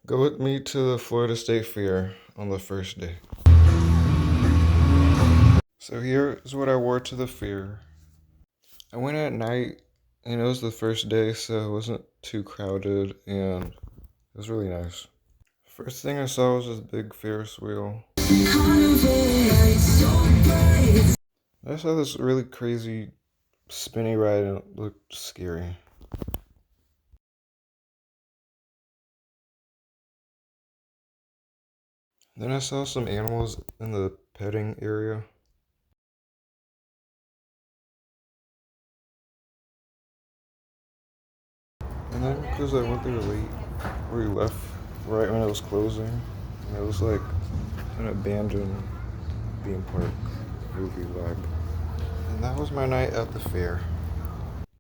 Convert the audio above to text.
Go with me to the Florida State Fair on the first day. So here's what I wore to the fair. I went at night and it was the first day, so it wasn't too crowded and it was really nice. First thing I saw was this big Ferris wheel. I saw this really crazy spinny ride and it looked scary. Then I saw some animals in the petting area. And then, because I went there late, we left right when it was closing, and it was like an abandoned theme park movie vibe. And that was my night at the fair.